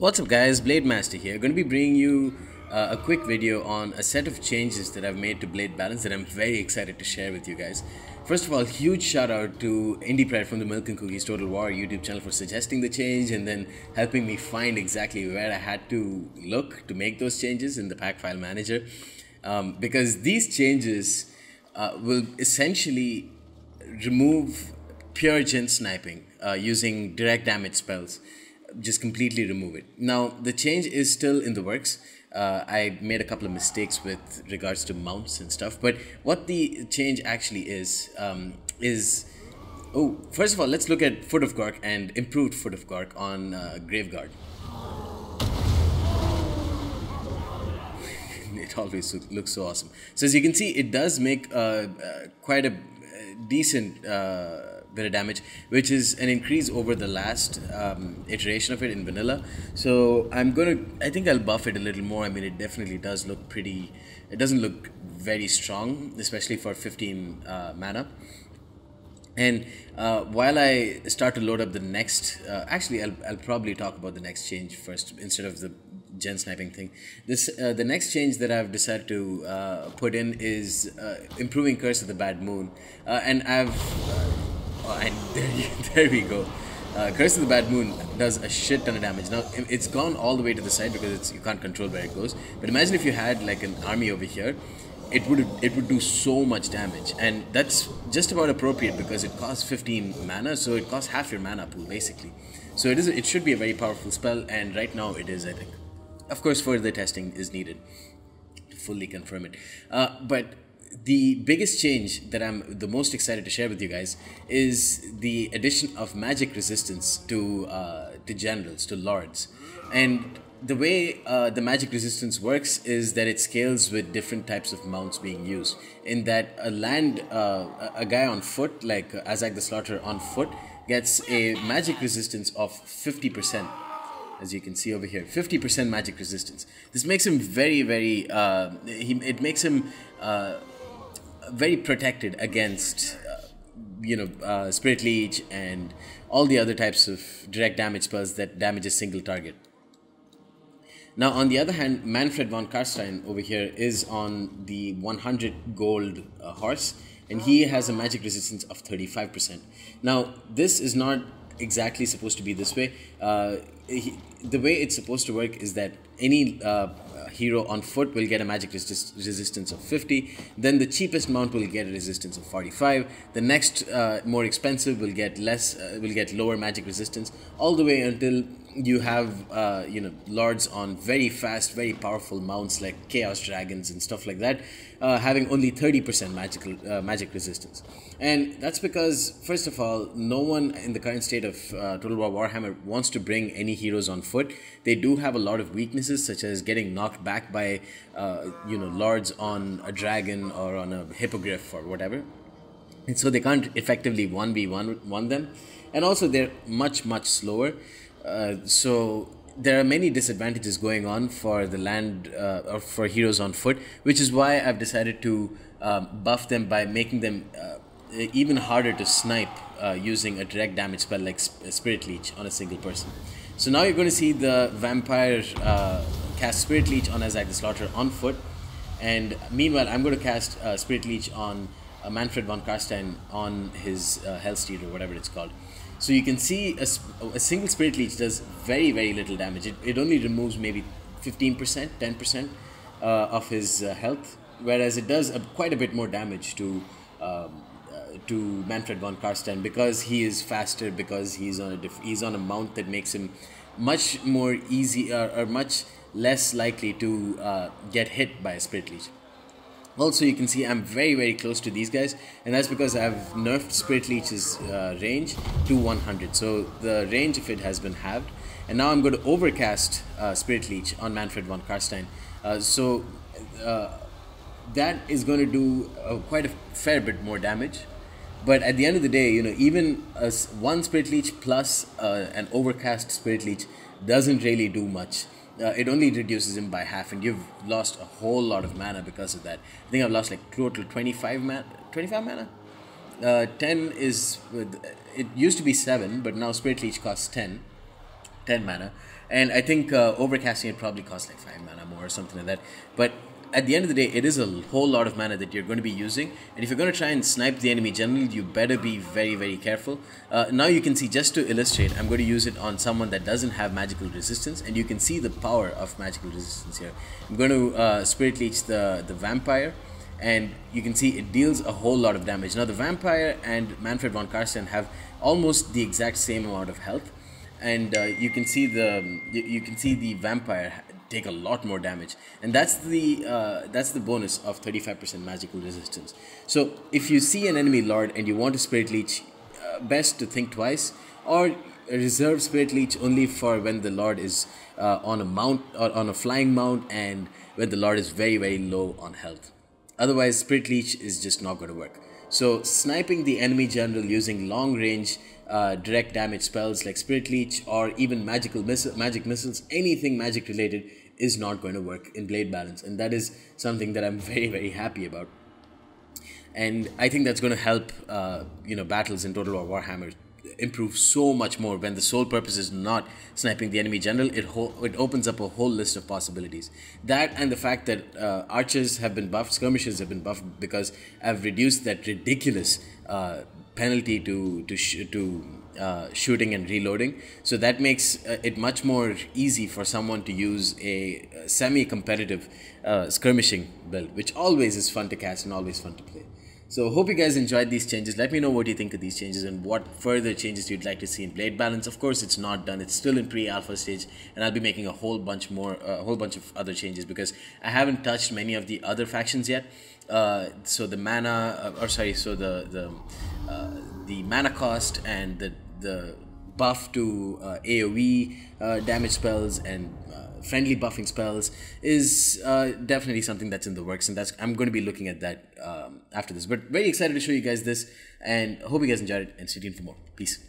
What's up guys, Blade Master here. Going to be bringing you a quick video on a set of changes that I've made to Blade Balance that I'm very excited to share with you guys. First of all, huge shout out to Indie Pride from the Milk and Cookies Total War YouTube channel for suggesting the change and then helping me find exactly where I had to look to make those changes in the pack file manager. Because these changes will essentially remove pure gen sniping using direct damage spells. Just completely remove it. Now the change is still in the works. I made a couple of mistakes with regards to mounts and stuff, but what the change actually is first of all, let's look at Foot of Gork and improved Foot of Gork on Graveguard. It always looks so awesome. So as you can see, it does make quite a decent bit of damage, which is an increase over the last iteration of it in vanilla. So I think I'll buff it a little more. I mean, it definitely does look pretty, it doesn't look very strong, especially for 15 mana. And while I start to load up the next, actually I'll probably talk about the next change first instead of the gen sniping thing. The next change that I've decided to put in is improving Curse of the Bad Moon, and and there we go. Curse of the Bad Moon does a shit ton of damage. Now it's gone all the way to the side because you can't control where it goes. But imagine if you had like an army over here, it would do so much damage, and that's just about appropriate because it costs 15 mana, so it costs half your mana pool basically. So it should be a very powerful spell, and right now it is, I think. Of course, further testing is needed to fully confirm it. But the biggest change that I'm the most excited to share with you guys is the addition of magic resistance to generals, to lords. And the way the magic resistance works is that it scales with different types of mounts being used. In that a guy on foot, like Azag the Slaughterer on foot, gets a magic resistance of 50%. As you can see over here, 50% magic resistance. This makes him very, very, it makes him very protected against, Spirit Leech and all the other types of direct damage spells that damage a single target. Now, on the other hand, Manfred von Karstein over here is on the 100 gold horse, and he has a magic resistance of 35%. Now, this is not exactly supposed to be this way. The way it's supposed to work is that any hero on foot will get a magic resistance of 50. Then the cheapest mount will get a resistance of 45. The next more expensive will get lower magic resistance, all the way until you have lords on very fast, very powerful mounts like Chaos Dragons and stuff like that, having only 30% magic resistance. And that's because, first of all, no one in the current state of Total War Warhammer wants to bring any heroes on foot. They do have a lot of weaknesses, such as getting knocked back by lords on a dragon or on a hippogriff or whatever. And so they can't effectively 1v1 them. And also they're much slower. So there are many disadvantages going on for the land or for heroes on foot, which is why I've decided to buff them by making them even harder to snipe using a direct damage spell like Spirit Leech on a single person. So now you're going to see the vampire cast Spirit Leech on Azag the Slaughterer on foot, and meanwhile I'm going to cast Spirit Leech on Manfred von Karstein on his Hellsteed or whatever it's called. So you can see a single Spirit Leech does very little damage. It only removes maybe 15%, 10% of his health, whereas it does quite a bit more damage to Manfred von Karstein because he is faster, because he's on a mount that makes him much more easy or much less likely to get hit by a Spirit Leech. Also, you can see I'm very close to these guys, and that's because I've nerfed Spirit Leech's range to 100. So the range of it has been halved, and now I'm going to overcast Spirit Leech on Manfred von Karstein. That is going to do quite a fair bit more damage. But at the end of the day, even one Spirit Leech plus an overcast Spirit Leech doesn't really do much. It only reduces him by half, and you've lost a whole lot of mana because of that. I think I've lost like total 25 mana. 10 is, it used to be 7, but now Spirit Leech costs 10 mana, And I think overcasting it probably costs like 5 mana more or something like that. But at the end of the day, it is a whole lot of mana that you're going to be using. And if you're going to try and snipe the enemy general, you better be very, very careful. Now you can see, just to illustrate, I'm going to use it on someone that doesn't have magical resistance. And you can see the power of magical resistance here. I'm going to Spirit Leech the vampire. And you can see it deals a whole lot of damage. Now the vampire and Manfred von Karsten have almost the exact same amount of health. And you can see the vampire take a lot more damage, and that's the bonus of 35% magical resistance. So if you see an enemy lord and you want to Spirit Leech, best to think twice, or reserve Spirit Leech only for when the lord is on a mount or on a flying mount, and when the lord is very, very low on health. Otherwise, Spirit Leech is just not going to work. So sniping the enemy general using long range direct damage spells like Spirit Leech, or even magic missiles, anything magic related, is not going to work in Blade Balance. And that is something that I'm very, very happy about. And I think that's going to help battles in Total War Warhammer improve so much more. When the sole purpose is not sniping the enemy general, it opens up a whole list of possibilities. That, and the fact that archers have been buffed, skirmishers have been buffed, because I've reduced that ridiculous penalty to shooting and reloading. So that makes it much more easy for someone to use a semi-competitive skirmishing build, which always is fun to cast and always fun to play. So hope you guys enjoyed these changes. Let me know what you think of these changes and what further changes you'd like to see in Blade Balance. Of course, it's not done. It's still in pre-alpha stage, and I'll be making a whole bunch of other changes, because I haven't touched many of the other factions yet. So the mana, the mana cost and the buff to AoE damage spells and friendly buffing spells is definitely something that's in the works, and I'm going to be looking at that after this. But very excited to show you guys this, and hope you guys enjoyed it, and stay tuned for more. Peace.